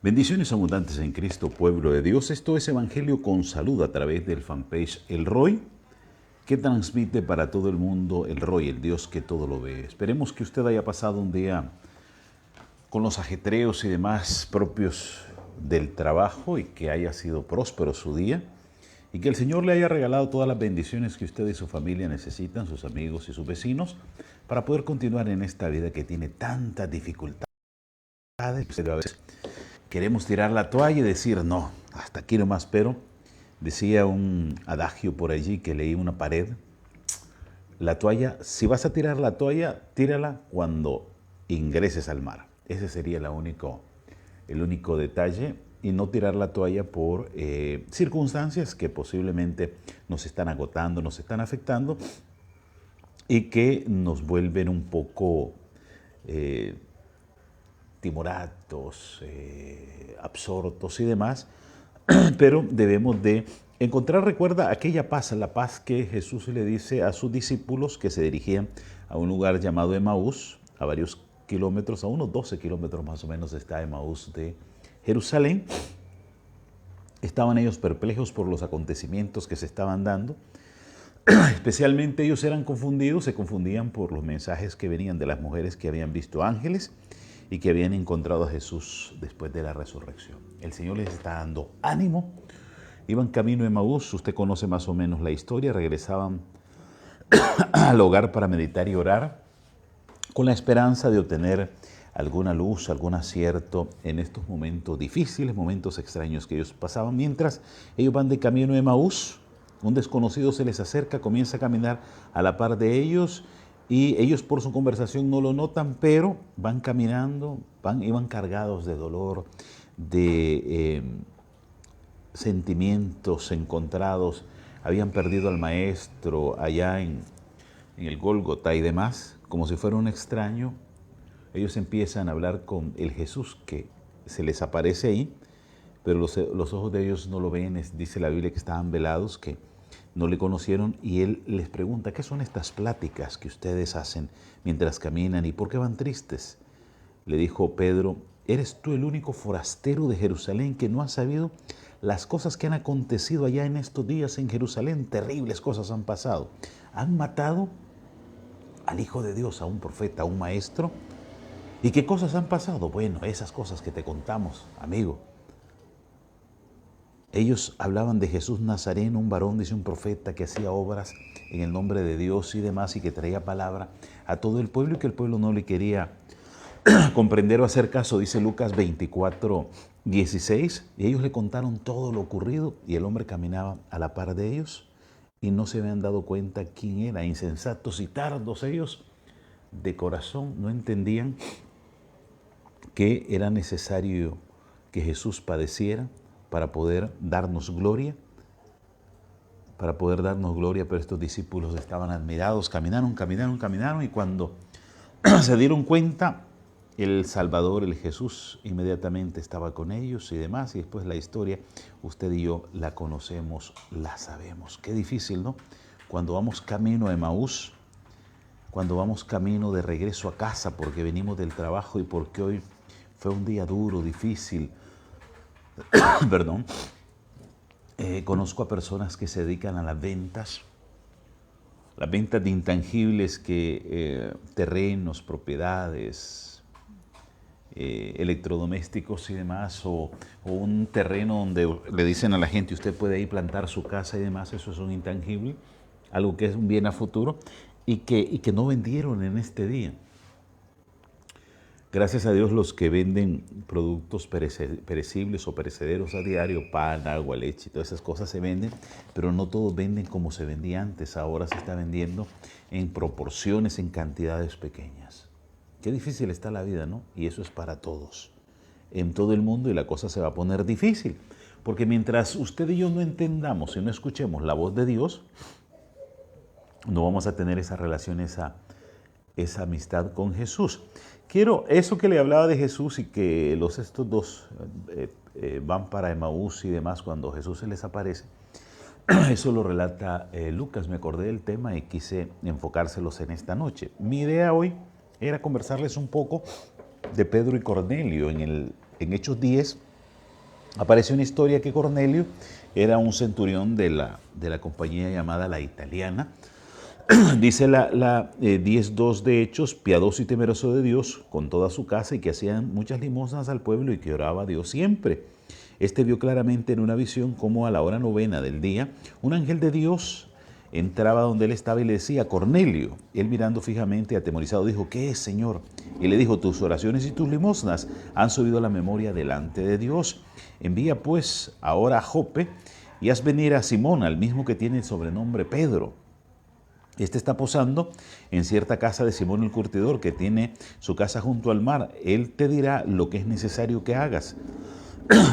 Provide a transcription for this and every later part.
Bendiciones abundantes en Cristo, pueblo de Dios. Esto es Evangelio con Salud a través del fanpage El Roy, que transmite para todo el mundo El Roy, el Dios que todo lo ve. Esperemos que usted haya pasado un día con los ajetreos y demás propios del trabajo y que haya sido próspero su día y que el Señor le haya regalado todas las bendiciones que usted y su familia necesitan, sus amigos y sus vecinos, para poder continuar en esta vida que tiene tantas dificultades. Pero a veces queremos tirar la toalla y decir, no, hasta aquí nomás, pero decía un adagio por allí que leí una pared, la toalla, si vas a tirar la toalla, tírala cuando ingreses al mar. Ese sería el único detalle, y no tirar la toalla por circunstancias que posiblemente nos están agotando, nos están afectando y que nos vuelven un poco timoratos, absortos y demás, pero debemos de encontrar, recuerda, aquella paz, la paz que Jesús le dice a sus discípulos que se dirigían a un lugar llamado Emaús, a varios kilómetros, a unos 12 kilómetros más o menos está Emaús de Jerusalén. Estaban ellos perplejos por los acontecimientos que se estaban dando. Especialmente ellos eran confundidos, se confundían por los mensajes que venían de las mujeres que habían visto ángeles y que habían encontrado a Jesús después de la resurrección. El Señor les está dando ánimo. Iban camino de Emaús, usted conoce más o menos la historia, regresaban al hogar para meditar y orar con la esperanza de obtener alguna luz, algún acierto en estos momentos difíciles, momentos extraños que ellos pasaban. Mientras ellos van de camino de Emaús, un desconocido se les acerca, comienza a caminar a la par de ellos y ellos por su conversación no lo notan, pero van caminando, iban cargados de dolor, de sentimientos encontrados. Habían perdido al maestro allá en el Gólgota y demás, como si fuera un extraño. Ellos empiezan a hablar con el Jesús que se les aparece ahí, pero los ojos de ellos no lo ven. Dice la Biblia que estaban velados, que no le conocieron, y él les pregunta, ¿qué son estas pláticas que ustedes hacen mientras caminan y por qué van tristes? Le dijo Pedro, ¿eres tú el único forastero de Jerusalén que no ha sabido las cosas que han acontecido allá en estos días en Jerusalén? Terribles cosas han pasado. Han matado al Hijo de Dios, a un profeta, a un maestro. ¿Y qué cosas han pasado? Bueno, esas cosas que te contamos, amigo. Ellos hablaban de Jesús Nazareno, un varón, dice, un profeta que hacía obras en el nombre de Dios y demás, y que traía palabra a todo el pueblo y que el pueblo no le quería comprender o hacer caso. Dice Lucas 24:16, y ellos le contaron todo lo ocurrido y el hombre caminaba a la par de ellos y no se habían dado cuenta quién era. Insensatos y tardos ellos de corazón, no entendían que era necesario que Jesús padeciera para poder darnos gloria, pero estos discípulos estaban admirados, caminaron, y cuando se dieron cuenta, el Salvador, el Jesús, inmediatamente estaba con ellos y demás, y después la historia, usted y yo la conocemos, la sabemos. Qué difícil, ¿no? Cuando vamos camino a Emaús, cuando vamos camino de regreso a casa porque venimos del trabajo y porque hoy fue un día duro, difícil, perdón. Conozco a personas que se dedican a las ventas de intangibles, terrenos, propiedades, electrodomésticos y demás, o un terreno donde le dicen a la gente, usted puede ahí plantar su casa y demás. Eso es un intangible, algo que es un bien a futuro y que no vendieron en este día. Gracias a Dios, los que venden productos perecibles o perecederos a diario, pan, agua, leche, todas esas cosas se venden, pero no todos venden como se vendía antes. Ahora se está vendiendo en proporciones, en cantidades pequeñas. Qué difícil está la vida, ¿no? Y eso es para todos, en todo el mundo, y la cosa se va a poner difícil. Porque mientras usted y yo no entendamos y no escuchemos la voz de Dios, no vamos a tener esa relación, esa amistad con Jesús. Quiero eso que le hablaba de Jesús y que estos dos van para Emaús y demás cuando Jesús se les aparece. Eso lo relata Lucas. Me acordé del tema y quise enfocárselos en esta noche. Mi idea hoy era conversarles un poco de Pedro y Cornelio. En Hechos 10 Aparece una historia que Cornelio era un centurión de la compañía llamada La Italiana. Dice la 10:2 de Hechos, piadoso y temeroso de Dios con toda su casa, y que hacían muchas limosnas al pueblo y que oraba a Dios siempre. Este vio claramente en una visión como a la hora novena del día, un ángel de Dios entraba donde él estaba y le decía: Cornelio. Él, mirando fijamente, atemorizado, dijo: ¿Qué es, Señor? Y le dijo: tus oraciones y tus limosnas han subido a la memoria delante de Dios. Envía pues ahora a Jope y haz venir a Simón, al mismo que tiene el sobrenombre Pedro. Este está posando en cierta casa de Simón el curtidor, que tiene su casa junto al mar. Él te dirá lo que es necesario que hagas.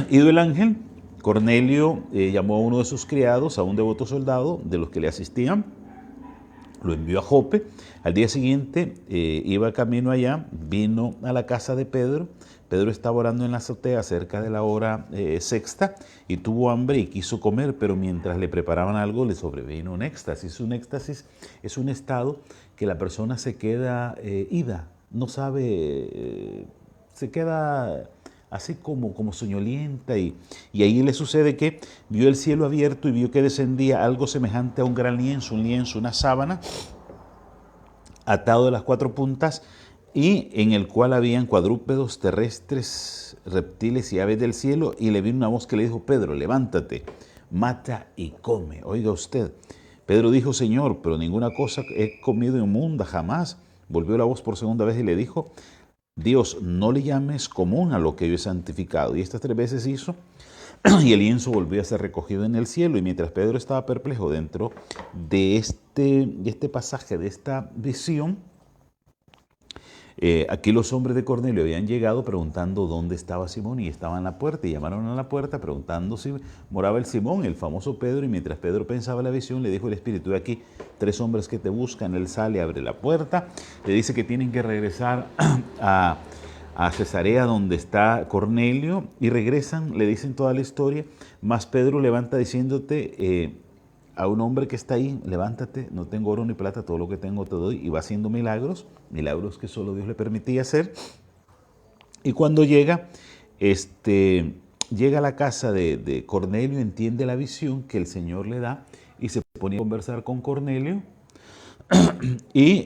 Ido el ángel, Cornelio llamó a uno de sus criados, a un devoto soldado de los que le asistían, lo envió a Jope. Al día siguiente iba camino allá, vino a la casa de Pedro. Pedro estaba orando en la azotea cerca de la hora sexta y tuvo hambre y quiso comer, pero mientras le preparaban algo le sobrevino un éxtasis. Un éxtasis es un estado que la persona se queda ida, no sabe, se queda así como soñolienta, y ahí le sucede que vio el cielo abierto y vio que descendía algo semejante a un gran lienzo, una sábana, atado de las cuatro puntas, y en el cual habían cuadrúpedos terrestres, reptiles y aves del cielo, y le vino una voz que le dijo: Pedro, levántate, mata y come. Oiga usted. Pedro dijo: Señor, pero ninguna cosa he comido inmunda jamás. Volvió la voz por segunda vez y le dijo: Dios, no le llames común a lo que yo he santificado. Y estas 3 veces hizo, y el lienzo volvió a ser recogido en el cielo. Y mientras Pedro estaba perplejo dentro de este pasaje, de esta visión, aquí los hombres de Cornelio habían llegado preguntando dónde estaba Simón, y estaban en la puerta, y llamaron a la puerta preguntando si moraba el Simón, el famoso Pedro. Y mientras Pedro pensaba la visión, le dijo el Espíritu: de aquí 3 hombres que te buscan. Él sale, abre la puerta, le dice que tienen que regresar a Cesarea, donde está Cornelio, y regresan, le dicen toda la historia. Más Pedro levanta diciéndote a un hombre que está ahí: levántate, no tengo oro ni plata, todo lo que tengo te doy. Y va haciendo milagros que solo Dios le permitía hacer. Y cuando llega a la casa de Cornelio, entiende la visión que el Señor le da y se pone a conversar con Cornelio. Y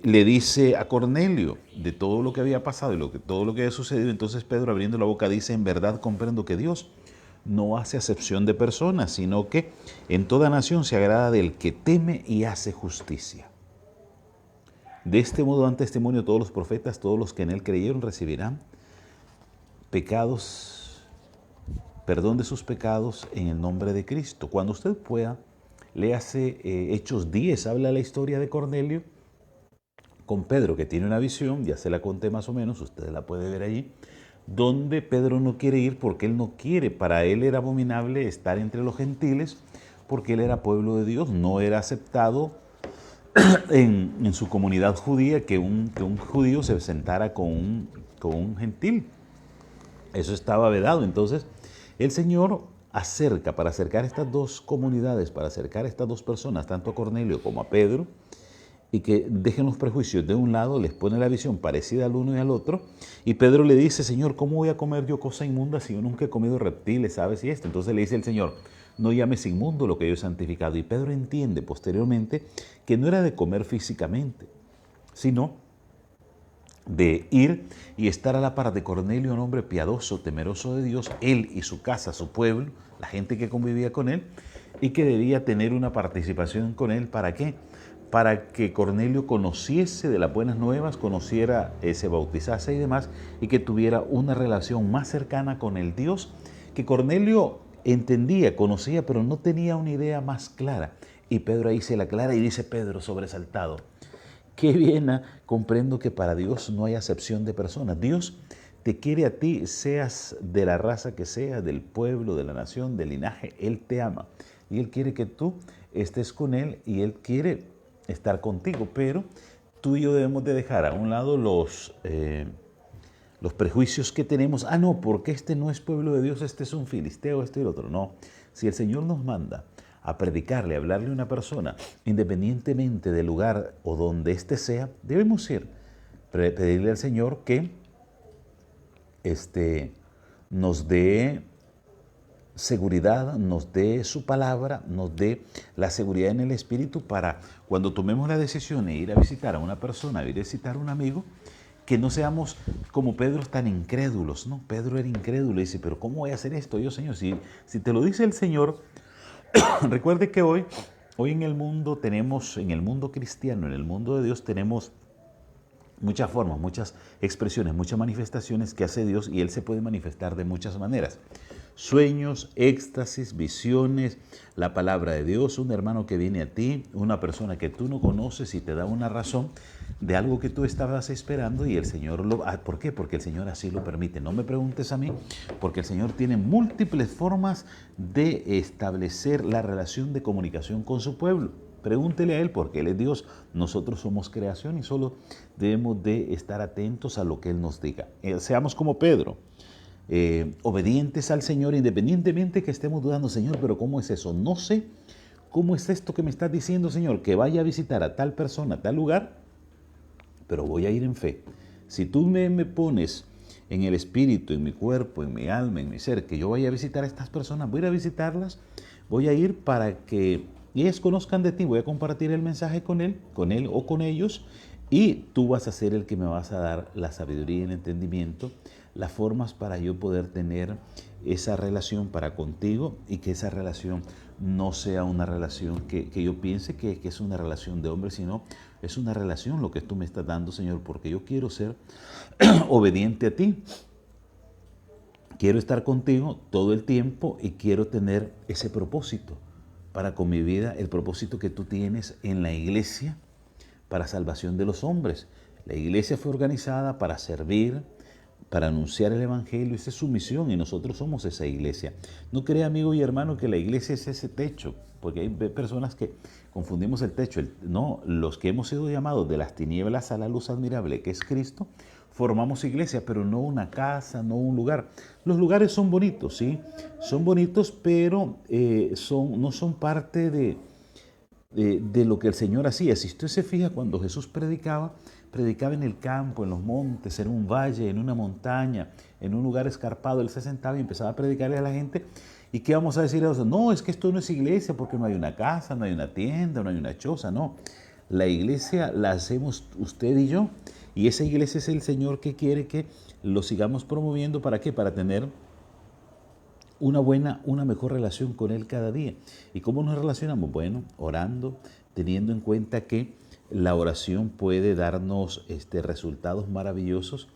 le dice a Cornelio de todo lo que había pasado y todo lo que había sucedido. Entonces Pedro, abriendo la boca, dice: en verdad comprendo que Dios no hace acepción de personas, sino que en toda nación se agrada del que teme y hace justicia. De este modo dan testimonio todos los profetas: todos los que en él creyeron recibirán perdón de sus pecados en el nombre de Cristo. Cuando usted pueda, léase Hechos 10, habla la historia de Cornelio con Pedro, que tiene una visión, ya se la conté más o menos, usted la puede ver allí, donde Pedro no quiere ir porque él no quiere. Para él era abominable estar entre los gentiles, porque él era pueblo de Dios, no era aceptado en su comunidad judía que un judío se sentara con un gentil. Eso estaba vedado. Entonces el Señor para acercar estas 2 comunidades, para acercar a estas 2 personas, tanto a Cornelio como a Pedro, y que dejen los prejuicios de un lado, les pone la visión parecida al uno y al otro. Y Pedro le dice: Señor, ¿cómo voy a comer yo cosa inmunda si yo nunca he comido reptiles, aves y esto? Entonces le dice el Señor: no llames inmundo lo que yo he santificado. Y Pedro entiende posteriormente que no era de comer físicamente, sino de ir y estar a la par de Cornelio, un hombre piadoso, temeroso de Dios, él y su casa, su pueblo, la gente que convivía con él, y que debía tener una participación con él. ¿Para qué? Para que Cornelio conociese de las buenas nuevas, se bautizase y demás, y que tuviera una relación más cercana con el Dios que Cornelio entendía, conocía, pero no tenía una idea más clara. Y Pedro ahí se la aclara y dice Pedro, sobresaltado: qué bien, comprendo que para Dios no hay acepción de personas. Dios te quiere a ti, seas de la raza que seas, del pueblo, de la nación, del linaje. Él te ama y Él quiere que tú estés con Él, y Él quiere estar contigo. Pero tú y yo debemos de dejar a un lado los prejuicios que tenemos. No, porque este no es pueblo de Dios, este es un filisteo, este y el otro. No, si el Señor nos manda a predicarle, a hablarle a una persona, independientemente del lugar o donde éste sea, debemos ir, pedirle al Señor que nos dé seguridad, nos dé su palabra, nos dé la seguridad en el Espíritu para cuando tomemos la decisión de ir a visitar a una persona, ir a visitar a un amigo, que no seamos como Pedro tan incrédulos, ¿no? Pedro era incrédulo y dice, pero ¿cómo voy a hacer esto yo, Señor? Si te lo dice el Señor, recuerde que hoy en el mundo tenemos, en el mundo cristiano, en el mundo de Dios tenemos muchas formas, muchas expresiones, muchas manifestaciones que hace Dios y Él se puede manifestar de muchas maneras. Sueños, éxtasis, visiones, la palabra de Dios, un hermano que viene a ti, una persona que tú no conoces y te da una razón de algo que tú estabas esperando y el Señor lo... ¿Por qué? Porque el Señor así lo permite. No me preguntes a mí, porque el Señor tiene múltiples formas de establecer la relación de comunicación con su pueblo. Pregúntele a Él porque Él es Dios, nosotros somos creación y solo debemos de estar atentos a lo que Él nos diga. Seamos como Pedro, obedientes al Señor independientemente que estemos dudando, Señor, pero ¿cómo es eso? No sé cómo es esto que me estás diciendo, Señor, que vaya a visitar a tal persona, a tal lugar, pero voy a ir en fe. Si tú me pones en el espíritu, en mi cuerpo, en mi alma, en mi ser, que yo vaya a visitar a estas personas, voy a ir a visitarlas, voy a ir para que ellas conozcan de ti, voy a compartir el mensaje con él o con ellos, y tú vas a ser el que me vas a dar la sabiduría y el entendimiento, las formas para yo poder tener esa relación para contigo y que esa relación no sea una relación que yo piense que es una relación de hombre, sino es una relación lo que tú me estás dando, Señor, porque yo quiero ser obediente a ti. Quiero estar contigo todo el tiempo y quiero tener ese propósito para con mi vida, el propósito que tú tienes en la iglesia para salvación de los hombres. La iglesia fue organizada para servir, para anunciar el Evangelio. Esa es su misión y nosotros somos esa iglesia. No crea, amigo y hermano, que la iglesia es ese techo, porque hay personas que confundimos el techo. No, los que hemos sido llamados de las tinieblas a la luz admirable, que es Cristo, formamos iglesia, pero no una casa, no un lugar. Los lugares son bonitos, ¿sí? Son bonitos, pero no son parte de lo que el Señor hacía. Si usted se fija, cuando Jesús predicaba en el campo, en los montes, en un valle, en una montaña, en un lugar escarpado. Él se sentaba y empezaba a predicarle a la gente. ¿Y qué vamos a decir a eso? No, es que esto no es iglesia porque no hay una casa, no hay una tienda, no hay una choza, no. La iglesia la hacemos usted y yo. Y esa iglesia es el Señor que quiere que lo sigamos promoviendo. ¿Para qué? Para tener una mejor relación con Él cada día. ¿Y cómo nos relacionamos? Bueno, orando, teniendo en cuenta que la oración puede darnos resultados maravillosos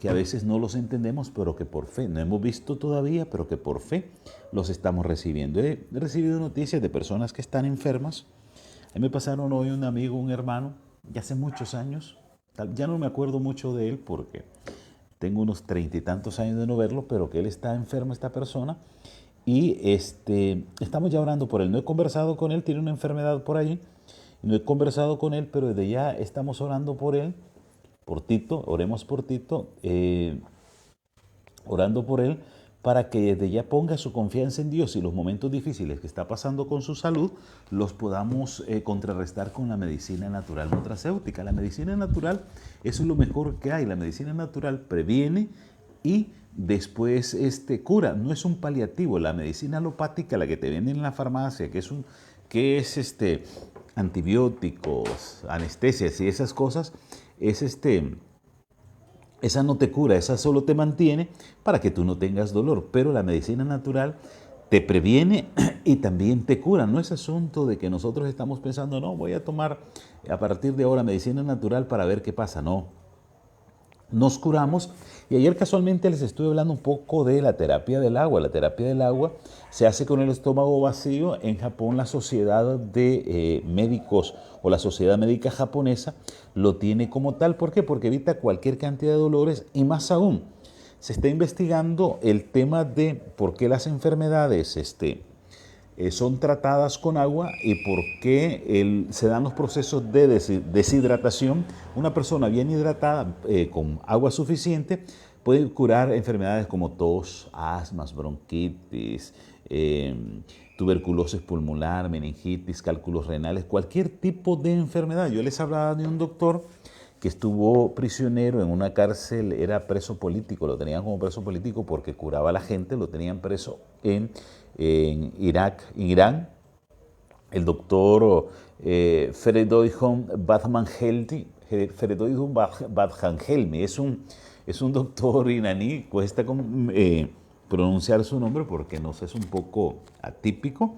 que a veces no los entendemos, pero que por fe, no hemos visto todavía, pero que por fe los estamos recibiendo. He recibido noticias de personas que están enfermas. A mí me pasaron hoy un amigo, un hermano, ya hace muchos años, ya no me acuerdo mucho de él porque tengo unos 30 y tantos años de no verlo, pero que él está enfermo, esta persona, y estamos ya orando por él. No he conversado con él, tiene una enfermedad por ahí, no he conversado con él, pero desde ya estamos orando por él, por Tito, oremos por Tito, orando por él, para que desde ya ponga su confianza en Dios y los momentos difíciles que está pasando con su salud los podamos contrarrestar con la medicina natural nutracéutica. La medicina natural es lo mejor que hay. La medicina natural previene y después cura. No es un paliativo. La medicina alopática, la que te venden en la farmacia, que es antibióticos, anestesias y esas cosas, esa no te cura, esa solo te mantiene para que tú no tengas dolor. Pero la medicina natural te previene y también te cura. No es asunto de que nosotros estamos pensando, no, voy a tomar a partir de ahora medicina natural para ver qué pasa. No, nos curamos. Y ayer casualmente les estuve hablando un poco de la terapia del agua. La terapia del agua se hace con el estómago vacío. En Japón la sociedad de médicos o la sociedad médica japonesa lo tiene como tal. ¿Por qué? Porque evita cualquier cantidad de dolores y más aún. Se está investigando el tema de por qué las enfermedades son tratadas con agua y por qué se dan los procesos de deshidratación. Una persona bien hidratada con agua suficiente puede curar enfermedades como tos, asmas, bronquitis, tuberculosis pulmonar, meningitis, cálculos renales, cualquier tipo de enfermedad. Yo les hablaba de un doctor que estuvo prisionero en una cárcel, era preso político, lo tenían como preso político porque curaba a la gente, lo tenían preso en Irán. El doctor Feridun Badhanhelmi es un doctor iraní, cuesta pronunciar su nombre porque nos es un poco atípico,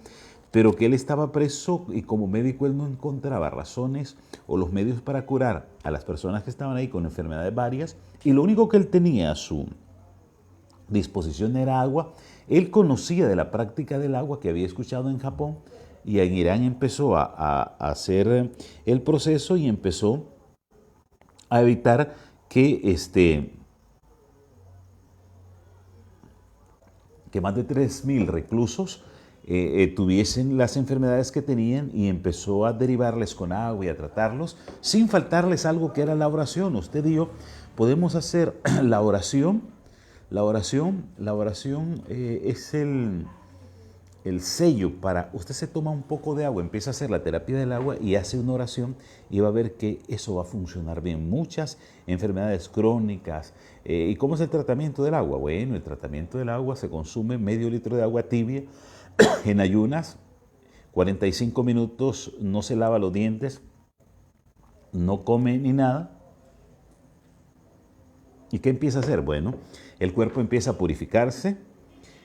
pero que él estaba preso y como médico él no encontraba razones o los medios para curar a las personas que estaban ahí con enfermedades varias, y lo único que él tenía a su disposición era agua. Él conocía de la práctica del agua que había escuchado en Japón, y en Irán empezó a hacer el proceso y empezó a evitar que más de 3.000 reclusos tuviesen las enfermedades que tenían, y empezó a derivarles con agua y a tratarlos sin faltarles algo que era la oración. Usted y yo podemos hacer la oración. La oración es el sello para, usted se toma un poco de agua, empieza a hacer la terapia del agua y hace una oración, y va a ver que eso va a funcionar bien. Muchas enfermedades crónicas. ¿Y cómo es el tratamiento del agua? Bueno, el tratamiento del agua se consume medio litro de agua tibia en ayunas, 45 minutos, no se lava los dientes, no come ni nada. ¿Y qué empieza a hacer? Bueno, el cuerpo empieza a purificarse.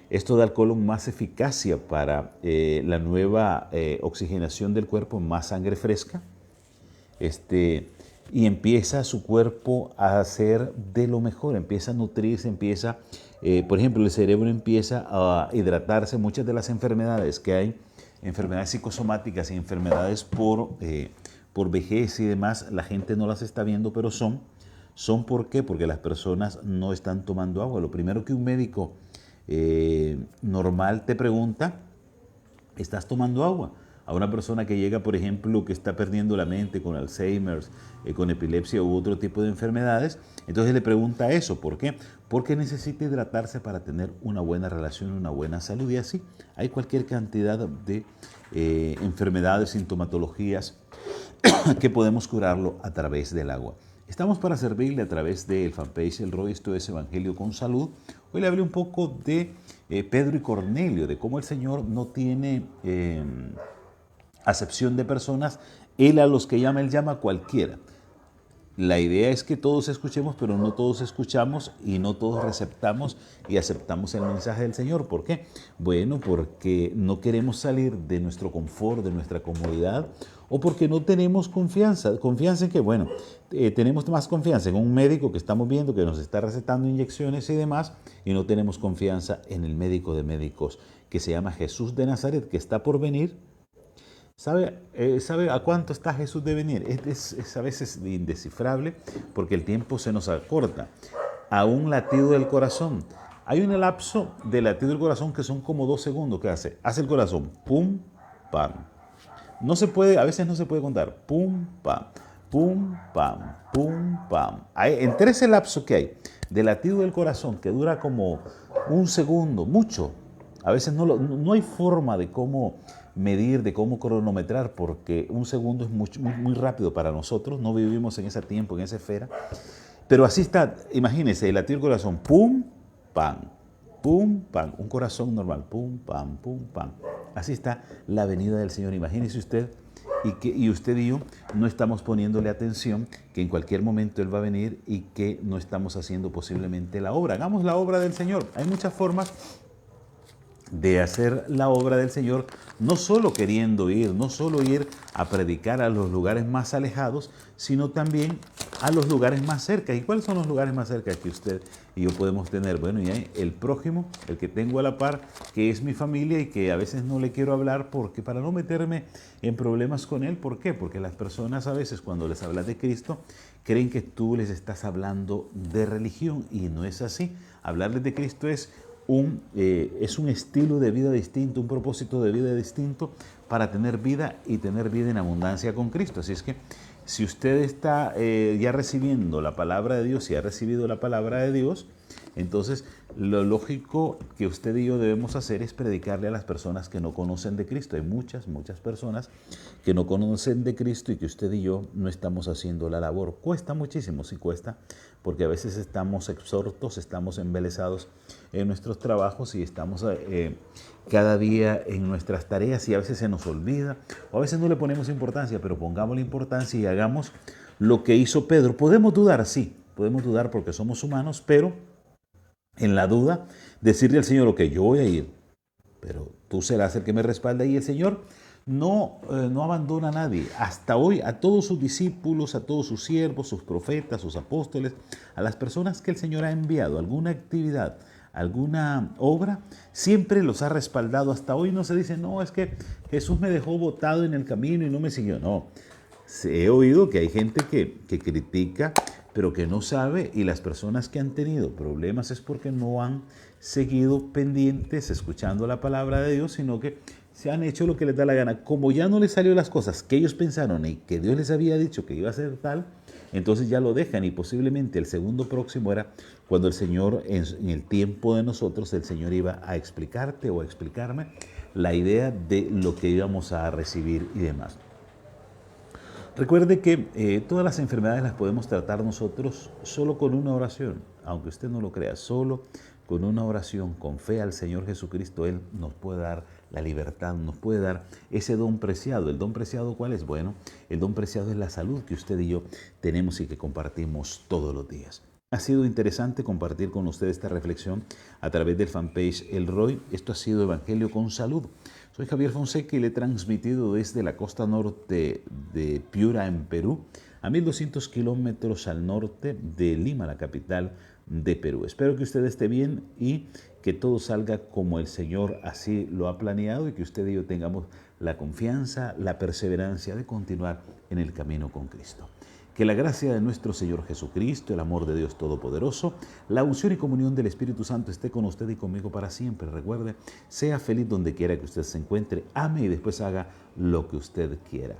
Esto da al colon más eficacia para la nueva oxigenación del cuerpo, más sangre fresca. Y empieza su cuerpo a hacer de lo mejor, empieza a nutrirse, por ejemplo, el cerebro empieza a hidratarse. Muchas de las enfermedades que hay, enfermedades psicosomáticas y enfermedades por vejez y demás, la gente no las está viendo, pero son ¿por qué? Porque las personas no están tomando agua. Lo primero que un médico normal te pregunta: ¿estás tomando agua? A una persona que llega, por ejemplo, que está perdiendo la mente con Alzheimer, con epilepsia u otro tipo de enfermedades, entonces le pregunta eso. ¿Por qué? Porque necesita hidratarse para tener una buena relación, una buena salud. Y así hay cualquier cantidad de enfermedades, sintomatologías que podemos curarlo a través del agua. Estamos para servirle a través del fanpage El Roy. Esto es Evangelio con Salud. Hoy le hablé un poco de Pedro y Cornelio, de cómo el Señor no tiene acepción de personas. Él a los que llama, Él llama a cualquiera. La idea es que todos escuchemos, pero no todos escuchamos y no todos receptamos y aceptamos el mensaje del Señor. ¿Por qué? Bueno, porque no queremos salir de nuestro confort, de nuestra comodidad, o porque no tenemos confianza. ¿Confianza en qué? Bueno, tenemos más confianza en un médico que estamos viendo que nos está recetando inyecciones y demás, y no tenemos confianza en el médico de médicos que se llama Jesús de Nazaret, que está por venir. ¿Sabe a cuánto está Jesús de venir? Es a veces indescifrable porque el tiempo se nos acorta. A un latido del corazón. Hay un lapso de latido del corazón que son como 2 segundos. ¿Qué hace? Hace el corazón. Pum, pam. No se puede, a veces no se puede contar. Pum, pam. Pum, pam. Pum, pam. Entre ese lapso que hay de latido del corazón, que dura como 1 segundo, mucho. A veces no hay forma de cómo medir, de cómo cronometrar, porque 1 segundo es muy rápido para nosotros. No vivimos en ese tiempo, en esa esfera. Pero así está, imagínense, el latir del corazón, pum, pam, pum, pam, un corazón normal, pum, pam, pum, pam. Así está la venida del Señor. Imagínese usted, y usted y yo no estamos poniéndole atención, que en cualquier momento Él va a venir y que no estamos haciendo posiblemente la obra. Hagamos la obra del Señor. Hay muchas formas de hacer la obra del Señor, no solo queriendo ir, no solo ir a predicar a los lugares más alejados, sino también a los lugares más cerca. ¿Y cuáles son los lugares más cerca que usted y yo podemos tener? Bueno, y hay el prójimo, el que tengo a la par, que es mi familia y que a veces no le quiero hablar porque para no meterme en problemas con él. ¿Por qué? Porque las personas a veces cuando les hablas de Cristo creen que tú les estás hablando de religión, y no es así. Hablarles de Cristo es un estilo de vida distinto, un propósito de vida distinto para tener vida y tener vida en abundancia con Cristo. Así es que si usted está ya recibiendo la palabra de Dios, si ha recibido la palabra de Dios, Entonces, lo lógico que usted y yo debemos hacer es predicarle a las personas que no conocen de Cristo. Hay muchas personas que no conocen de Cristo y que usted y yo no estamos haciendo la labor. Cuesta muchísimo, sí cuesta, porque a veces estamos absortos, estamos embelesados en nuestros trabajos y estamos cada día en nuestras tareas y a veces se nos olvida, o a veces no le ponemos importancia, pero pongámosle importancia y hagamos lo que hizo Pedro. Podemos dudar, sí, podemos dudar porque somos humanos, pero en la duda, decirle al Señor, ok, yo voy a ir, pero tú serás el que me respalda. Y el Señor no abandona a nadie. Hasta hoy, a todos sus discípulos, a todos sus siervos, sus profetas, sus apóstoles, a las personas que el Señor ha enviado a alguna actividad, alguna obra, siempre los ha respaldado. Hasta hoy no se dice, no, es que Jesús me dejó botado en el camino y no me siguió. No, he oído que hay gente que critica, pero que no sabe, y las personas que han tenido problemas es porque no han seguido pendientes, escuchando la palabra de Dios, sino que se han hecho lo que les da la gana. Como ya no les salió las cosas que ellos pensaron y que Dios les había dicho que iba a ser tal, entonces ya lo dejan, y posiblemente el segundo próximo era cuando el Señor, en el tiempo de nosotros, el Señor iba a explicarte o a explicarme la idea de lo que íbamos a recibir y demás. Recuerde que todas las enfermedades las podemos tratar nosotros solo con una oración, aunque usted no lo crea, solo con una oración, con fe al Señor Jesucristo. Él nos puede dar la libertad, nos puede dar ese don preciado. ¿El don preciado cuál es? Bueno, el don preciado es la salud que usted y yo tenemos y que compartimos todos los días. Ha sido interesante compartir con usted esta reflexión a través del fanpage El Roy. Esto ha sido Evangelio con Salud. Soy Javier Fonseca y le he transmitido desde la costa norte de Piura, en Perú, a 1200 kilómetros al norte de Lima, la capital de Perú. Espero que usted esté bien y que todo salga como el Señor así lo ha planeado, y que usted y yo tengamos la confianza, la perseverancia de continuar en el camino con Cristo. Que la gracia de nuestro Señor Jesucristo, el amor de Dios Todopoderoso, la unción y comunión del Espíritu Santo esté con usted y conmigo para siempre. Recuerde, sea feliz donde quiera que usted se encuentre, ame y después haga lo que usted quiera.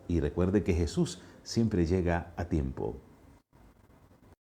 Y recuerde que Jesús siempre llega a tiempo.